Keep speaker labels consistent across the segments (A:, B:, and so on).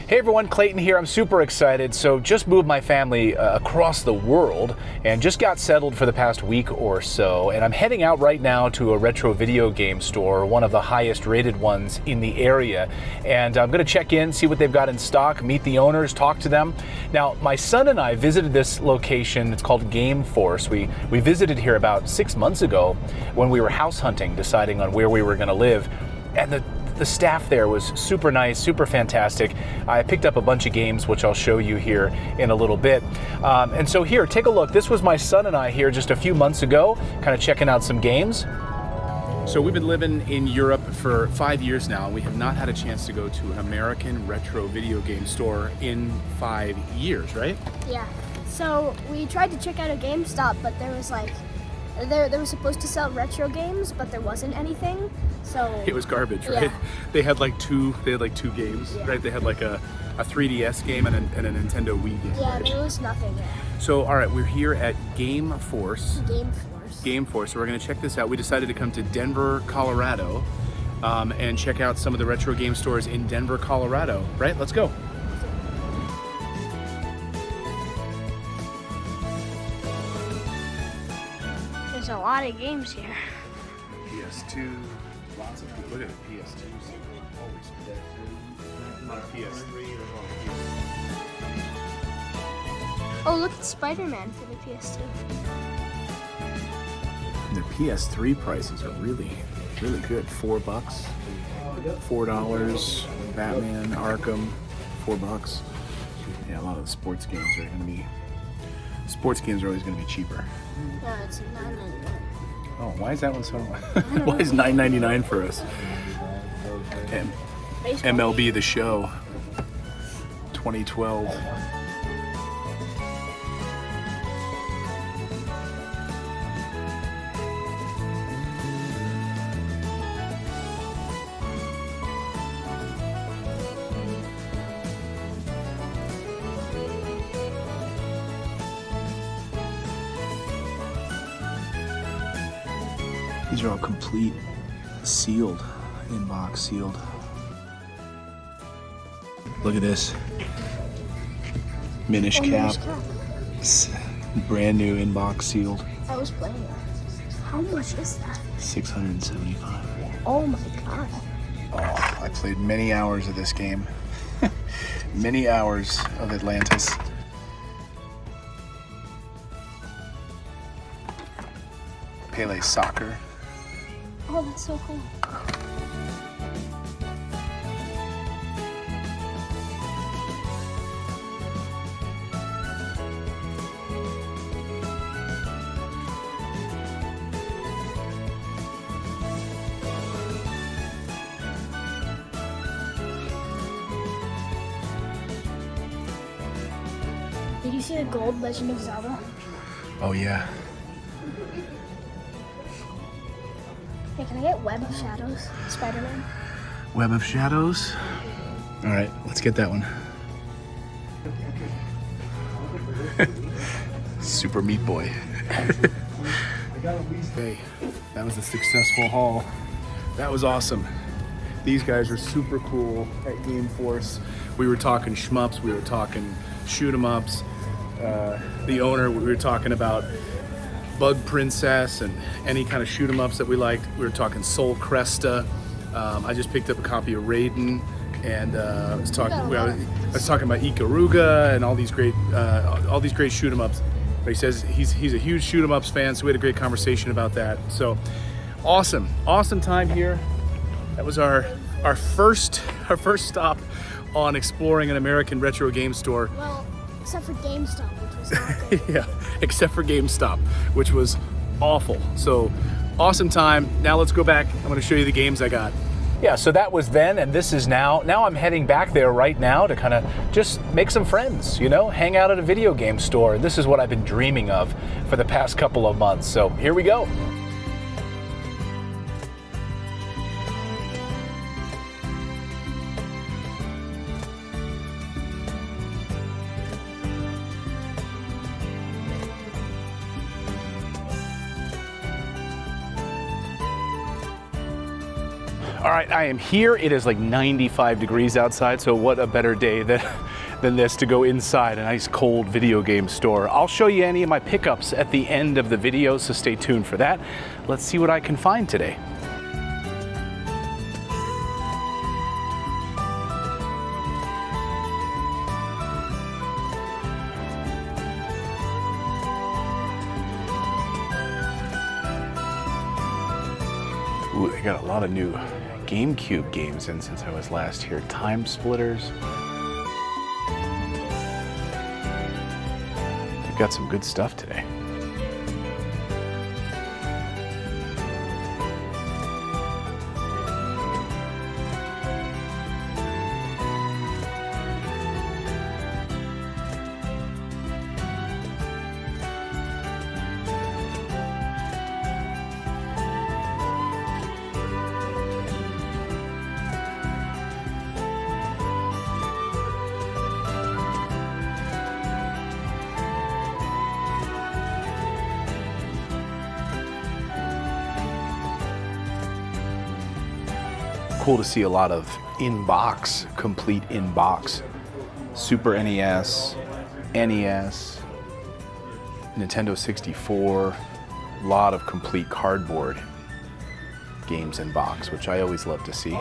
A: Hey everyone, Clayton here. I'm super excited. So just moved my family across the world and just got settled for the past week or so. And I'm heading out right now to a retro video game store, one of the highest rated ones in the area. And I'm going to check in, see what they've got in stock, meet the owners, talk to them. Now, my son and I visited this location. It's called Game Force. We visited here about 6 months ago when we were house hunting, deciding on where we were going to live. And the staff there was super nice, super fantastic. I picked up a bunch of games, which I'll show you here in a little bit. And so here, take a look. This was my son and I here just a few months ago, kind of checking out some games. So we've been living in Europe for 5 years now. We have not had a chance to go to an American retro video game store in 5 years, right?
B: Yeah. So we tried to check out a GameStop, but there was like, they were supposed to sell retro games, but there wasn't anything. So
A: it was garbage, right?
B: Yeah.
A: They had like two games,
B: Yeah.
A: right? They had like a 3DS game and a Nintendo Wii game.
B: yeah,
A: right?
B: there was nothing there.
A: So all right, we're here at Game Force.
B: Game Force.
A: So we're gonna check this out. We decided to come to Denver, Colorado, and check out some of the retro game stores in Denver, Colorado. Right? Let's go.
B: There's a lot of games here.
A: PS2, lots of people. Look at the PS2s. Always on PS3 or
B: Oh, look at Spider-Man for the PS2.
A: the PS3 prices are really good. $4, $4. Batman, Arkham, $4. Yeah, a lot of the sports games are always gonna be cheaper.
B: No, it's $9.99.
A: Oh, why is that one so? Why is $9.99 for us? And MLB The Show, 2012. These are all complete, sealed, in-box sealed. Look at this. Minish cap. Brand new in-box sealed.
B: I was playing it. How much is that?
A: $675.
B: Oh my god.
A: Oh, I played many hours of this game. Many hours of Atlantis. Pele Soccer.
B: Oh, that's so cool. Did you see the gold Legend of Zelda?
A: Oh yeah.
B: Hey, can I get Web of Shadows, Spider-Man?
A: Web of Shadows. All right, let's get that one. Super Meat Boy. Okay, that was a successful haul. That was awesome. These guys are super cool at Game Force. We were talking shmups, we were talking shoot 'em ups. The owner, we were talking about Bug Princess and any kind of shoot 'em ups that we liked. We were talking Soul Cresta. I just picked up a copy of Raiden, and I was talking about Ikaruga and all these great shoot 'em ups. But he says he's a huge shoot 'em ups fan, so we had a great conversation about that. So awesome time here. That was our first stop on exploring an American retro game store.
B: Well, except for GameStop, which was not good.
A: Yeah, except for GameStop, which was awful. So awesome time. Now let's go back. I'm going to show you the games I got. Yeah, so that was then and this is now. Now I'm heading back there right now to kind of just make some friends, hang out at a video game store. This is what I've been dreaming of for the past couple of months. So here we go. All right, I am here. It is like 95 degrees outside, so what a better day than this to go inside a nice cold video game store. I'll show you any of my pickups at the end of the video, so stay tuned for that. Let's see what I can find today. Ooh, they got a lot of new GameCube games in since I was last here. Time Splitters. They've got some good stuff today. Cool to see a lot of in-box, complete in-box. Super NES, NES, Nintendo 64, a lot of complete cardboard games in box, which I always love to see.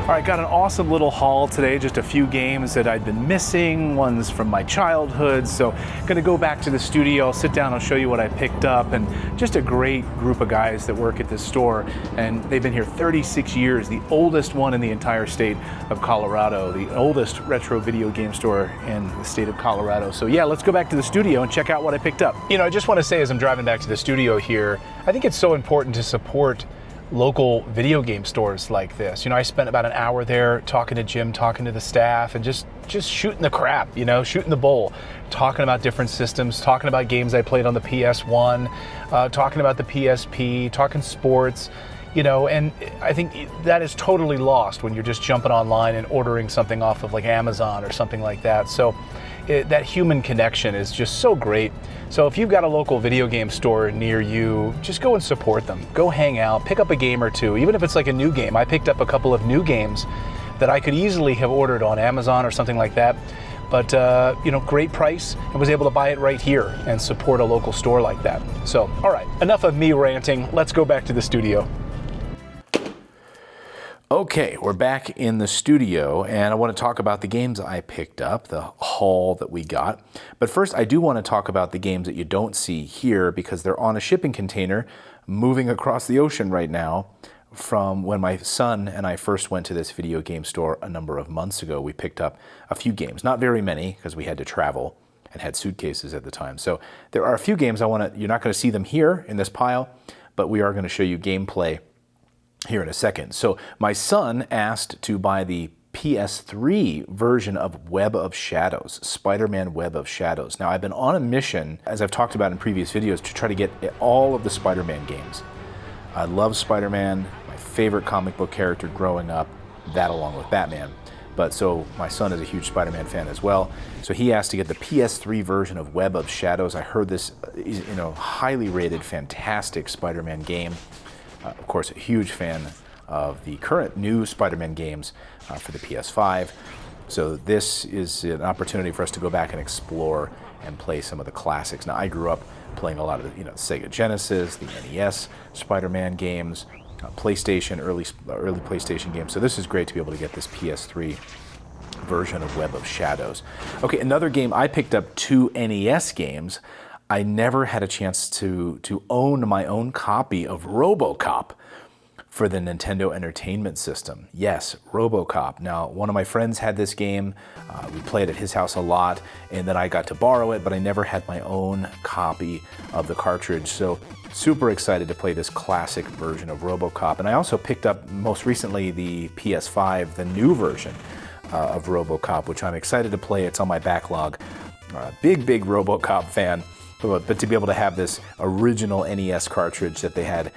A: All right, got an awesome little haul today, just a few games that I'd been missing, ones from my childhood. So gonna go back to the studio, I'll sit down, I'll show you what I picked up, and just a great group of guys that work at this store. And they've been here 36 years, the oldest one in the entire state of Colorado, the oldest retro video game store in the state of Colorado. So yeah, let's go back to the studio and check out what I picked up. You know, I just wanna say as I'm driving back to the studio here, I think it's so important to support local video game stores like this. You know, I spent about an hour there talking to Jim, talking to the staff, and just shooting the crap, you know, shooting the bull, talking about different systems, talking about games I played on the PS1, talking about the PSP, talking sports, you know, and I think that is totally lost when you're just jumping online and ordering something off of like Amazon or something like that. So that human connection is just so great. So if you've got a local video game store near you, just go and support them. Go hang out, pick up a game or two, even if it's like a new game. I picked up a couple of new games that I could easily have ordered on Amazon or something like that. But, you know, great price, and was able to buy it right here and support a local store like that. So, all right, enough of me ranting. Let's go back to the studio. Okay, we're back in the studio, and I want to talk about the games I picked up, the haul that we got. But first, I do want to talk about the games that you don't see here because they're on a shipping container moving across the ocean right now from when my son and I first went to this video game store a number of months ago. We picked up a few games, not very many because we had to travel and had suitcases at the time. So there are a few games you're not going to see them here in this pile, but we are going to show you gameplay here in a second. So my son asked to buy the PS3 version of Web of Shadows, Spider-Man Web of Shadows. Now I've been on a mission, as I've talked about in previous videos, to try to get all of the Spider-Man games. I love Spider-Man, my favorite comic book character growing up. that along with Batman. But so my son is a huge Spider-Man fan as well. So he asked to get the PS3 version of Web of Shadows. I heard this, highly rated, fantastic Spider-Man game. Of course, a huge fan of the current new Spider-Man games for the PS5. So this is an opportunity for us to go back and explore and play some of the classics. Now, I grew up playing a lot of the Sega Genesis, the NES Spider-Man games, PlayStation, early PlayStation games. So this is great to be able to get this PS3 version of Web of Shadows. Okay, another game, I picked up 2 NES games. I never had a chance to own my own copy of RoboCop for the Nintendo Entertainment System. Yes, RoboCop. Now, one of my friends had this game. We played at his house a lot, and then I got to borrow it, but I never had my own copy of the cartridge. So super excited to play this classic version of RoboCop. And I also picked up most recently the PS5, the new version of RoboCop, which I'm excited to play. It's on my backlog. Big RoboCop fan. But to be able to have this original NES cartridge that they had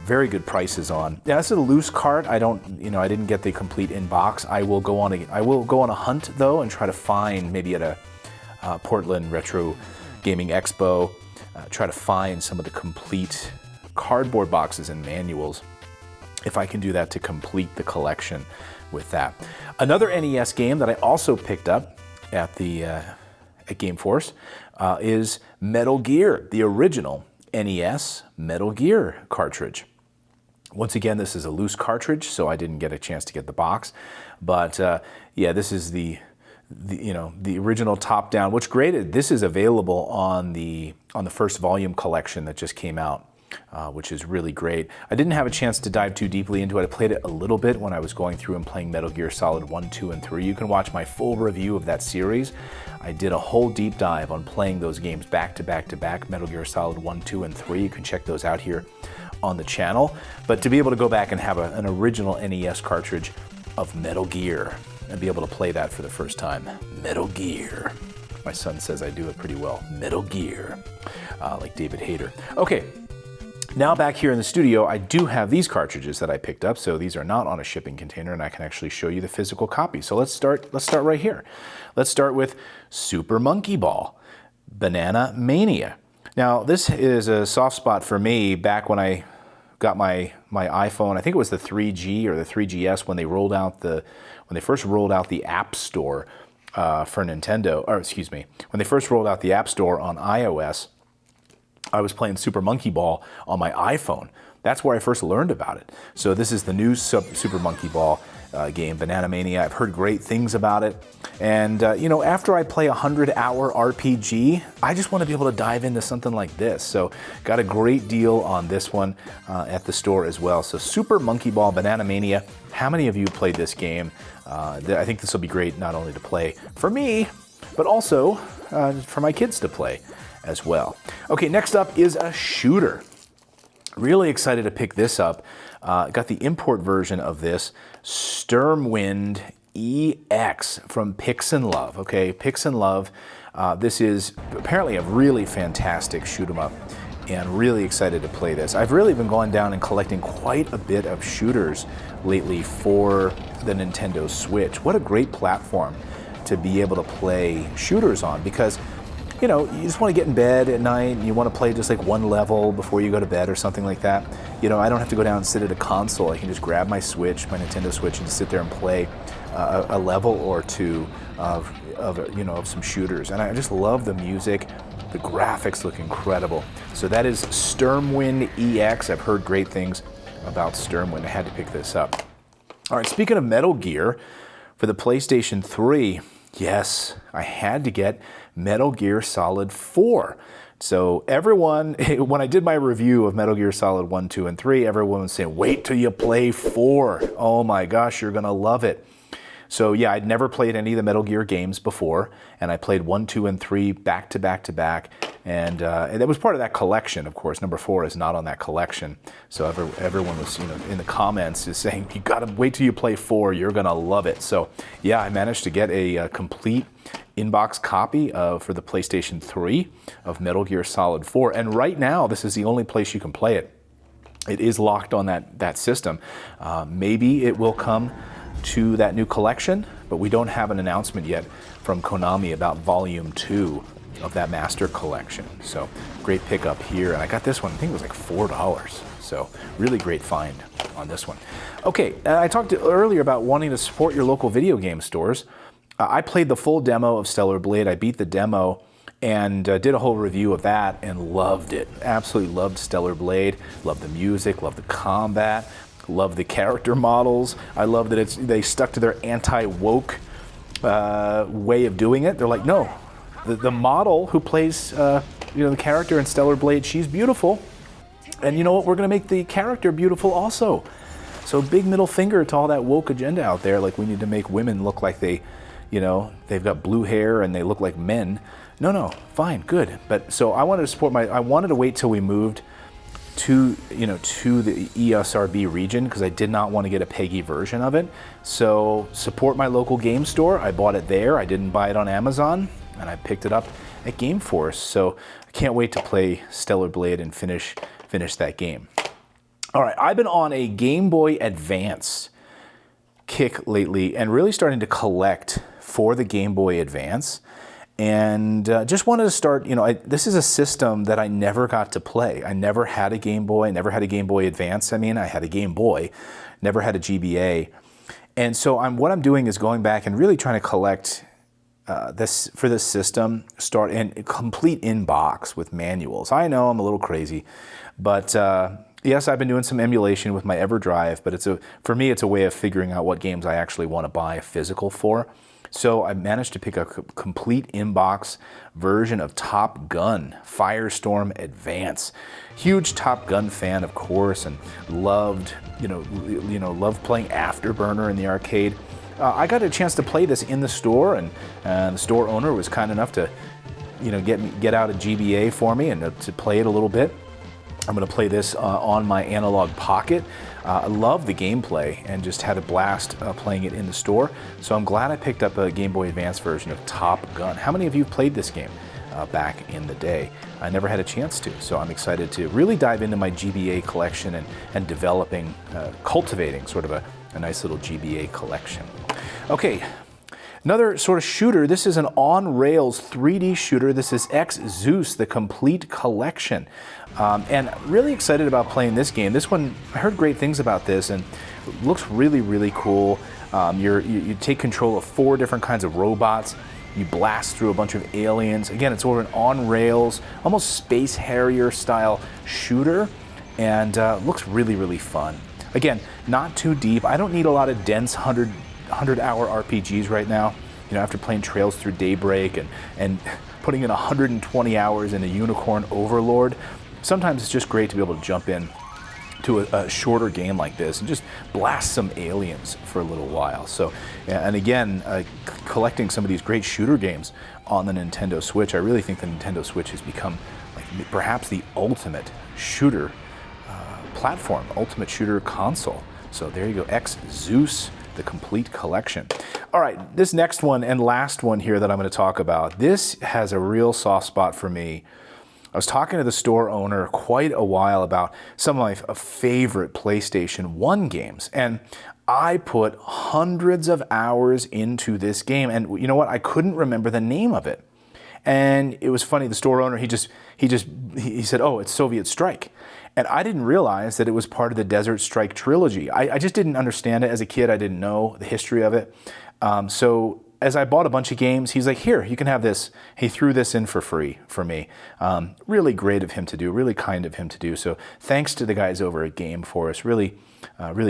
A: very good prices on. Yeah, this is a loose cart. I didn't get the complete in-box. I will go on a hunt though and try to find, maybe at a Portland Retro Gaming Expo, try to find some of the complete cardboard boxes and manuals, if I can do that, to complete the collection with that. Another NES game that I also picked up at the at Game Force is Metal Gear, the original NES Metal Gear cartridge. Once again, this is a loose cartridge, so I didn't get a chance to get the box. But yeah, this is the original top-down. What's great, this is available on the first volume collection that just came out, which is really great. I didn't have a chance to dive too deeply into it. I played it a little bit when I was going through and playing Metal Gear Solid 1, 2, and 3. You can watch my full review of that series. I did a whole deep dive on playing those games back to back to back, Metal Gear Solid 1, 2, and 3. You can check those out here on the channel. But to be able to go back and have an original NES cartridge of Metal Gear and be able to play that for the first time. Metal Gear. My son says I do it pretty well. Metal Gear, like David Hayter. Okay. Now back here in the studio, I do have these cartridges that I picked up, so these are not on a shipping container, and I can actually show you the physical copy. So let's start right here. Let's start with Super Monkey Ball, Banana Mania. Now this is a soft spot for me back when I got my iPhone. I think it was the 3G or the 3GS when they first rolled out the App Store for Nintendo, or excuse me, when they first rolled out the App Store on iOS. I was playing Super Monkey Ball on my iPhone. That's where I first learned about it. So this is the new Super Monkey Ball game, Banana Mania. I've heard great things about it. And, after I play a 100-hour RPG, I just want to be able to dive into something like this. So got a great deal on this one at the store as well. So Super Monkey Ball, Banana Mania. How many of you played this game? I think this will be great not only to play for me, but also for my kids to play as well. Okay, next up is a shooter. Really excited to pick this up. Got the import version of this, Stormwind EX from Pix and Love. Okay, Pix and Love. This is apparently a really fantastic shoot 'em up, and really excited to play this. I've really been going down and collecting quite a bit of shooters lately for the Nintendo Switch. What a great platform to be able to play shooters on, because you just want to get in bed at night and you want to play just like one level before you go to bed or something like that. I don't have to go down and sit at a console. I can just grab my Switch, my Nintendo Switch, and just sit there and play a level or two of some shooters. And I just love the music. The graphics look incredible. So that is Stormwind EX. I've heard great things about Stormwind. I had to pick this up. All right, speaking of Metal Gear, for the PlayStation 3, yes, I had to get Metal Gear Solid 4. So everyone, when I did my review of Metal Gear Solid 1, 2, and 3, everyone was saying, wait till you play 4. Oh my gosh, you're going to love it. So yeah, I'd never played any of the Metal Gear games before, and I played 1, 2, and 3 back to back to back, and that was part of that collection. Of course, number 4 is not on that collection. So everyone was, in the comments is saying, you got to wait till you play 4. You're gonna love it. So yeah, I managed to get a complete inbox copy for the PlayStation 3 of Metal Gear Solid 4, and right now this is the only place you can play it. It is locked on that system. Maybe it will come to that new collection, but we don't have an announcement yet from Konami about Volume 2 of that Master Collection. So great pickup here. And I got this one, I think it was like $4. So really great find on this one. Okay, I talked earlier about wanting to support your local video game stores. I played the full demo of Stellar Blade. I beat the demo and did a whole review of that and loved it. Absolutely loved Stellar Blade. Loved the music, loved the combat, loved the character models. I love that they stuck to their anti-woke way of doing it. They're like, no, the model who plays the character in Stellar Blade, she's beautiful. And you know what? We're going to make the character beautiful also. So big middle finger to all that woke agenda out there. Like we need to make women look like they've got blue hair and they look like men. No, fine, good. But so I wanted to support I wanted to wait till we moved to the ESRB region because I did not want to get a PEGI version of it. So support my local game store. I bought it there. I didn't buy it on Amazon, and I picked it up at Game Force. So I can't wait to play Stellar Blade and finish that game. All right, I've been on a Game Boy Advance kick lately and really starting to collect for the Game Boy Advance. And just wanted to start, this is a system that I never got to play. I never had a Game Boy, never had a Game Boy Advance. I mean, I had a Game Boy, never had a GBA. And so what I'm doing is going back and really trying to collect this system, start in complete in-box with manuals. I know I'm a little crazy, but yes, I've been doing some emulation with my EverDrive, but for me, it's a way of figuring out what games I actually want to buy a physical for. So I managed to pick a complete in-box version of Top Gun, Firestorm Advance. Huge Top Gun fan, of course, and loved playing Afterburner in the arcade. I got a chance to play this in the store, and the store owner was kind enough to, get out a GBA for me and to play it a little bit. I'm going to play this on my Analog Pocket. I love the gameplay and just had a blast playing it in the store. So I'm glad I picked up a Game Boy Advance version of Top Gun. How many of you played this game back in the day? I never had a chance to, so I'm excited to really dive into my GBA collection and developing, cultivating sort of a nice little GBA collection. Okay. Another sort of shooter, this is an on-rails 3D shooter. This is Zeus, the complete collection. And really excited about playing this game. This one, I heard great things about this and it looks really, really cool. You take control of 4 different kinds of robots. You blast through a bunch of aliens. Again, it's sort of an on-rails, almost Space Harrier style shooter, and looks really, really fun. Again, not too deep. I don't need a lot of dense 100-hour RPGs right now. After playing Trails Through Daybreak and putting in 120 hours in a Unicorn Overlord, sometimes it's just great to be able to jump in to a shorter game like this and just blast some aliens for a little while. So, and again, collecting some of these great shooter games on the Nintendo Switch, I really think the Nintendo Switch has become like perhaps the ultimate shooter platform, ultimate shooter console. So there you go, Zeus, the complete collection. All right, this next one and last one here that I'm going to talk about, this has a real soft spot for me. I was talking to the store owner quite a while about some of my favorite PlayStation 1 games, and I put hundreds of hours into this game, and you know what? I couldn't remember the name of it. And it was funny, the store owner, he said, oh, it's Soviet Strike. And I didn't realize that it was part of the Desert Strike trilogy. I just didn't understand it as a kid. I didn't know the history of it. So as I bought a bunch of games, he's like, here, you can have this. He threw this in for free for me. Really great of him to do, really kind of him to do. So thanks to the guys over at Game Force. Really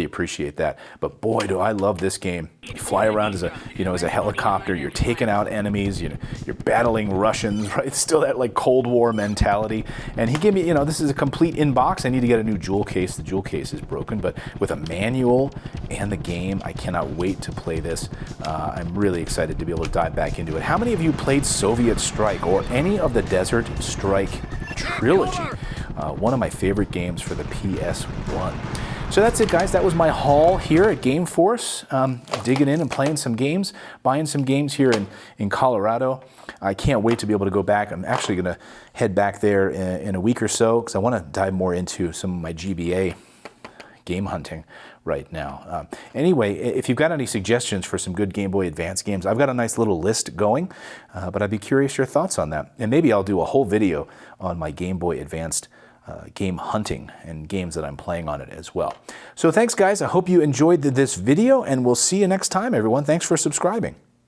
A: appreciate that. But boy, do I love this game. You fly around as a helicopter. You're taking out enemies. You're battling Russians, right? It's still that like Cold War mentality. And he gave me, this is a complete in-box. I need to get a new jewel case. The jewel case is broken, but with a manual and the game, I cannot wait to play this. I'm really excited to be able to dive back into it. How many of you played Soviet Strike or any of the Desert Strike trilogy? One of my favorite games for the PS1. So that's it, guys. That was my haul here at Game Force. Digging in and playing some games, buying some games here in Colorado. I can't wait to be able to go back. I'm actually going to head back there in a week or so because I want to dive more into some of my GBA game hunting right now. Anyway, if you've got any suggestions for some good Game Boy Advance games, I've got a nice little list going, but I'd be curious your thoughts on that. And maybe I'll do a whole video on my Game Boy Advanced game hunting and games that I'm playing on it as well. So thanks, guys. I hope you enjoyed this video, and we'll see you next time, everyone. Thanks for subscribing.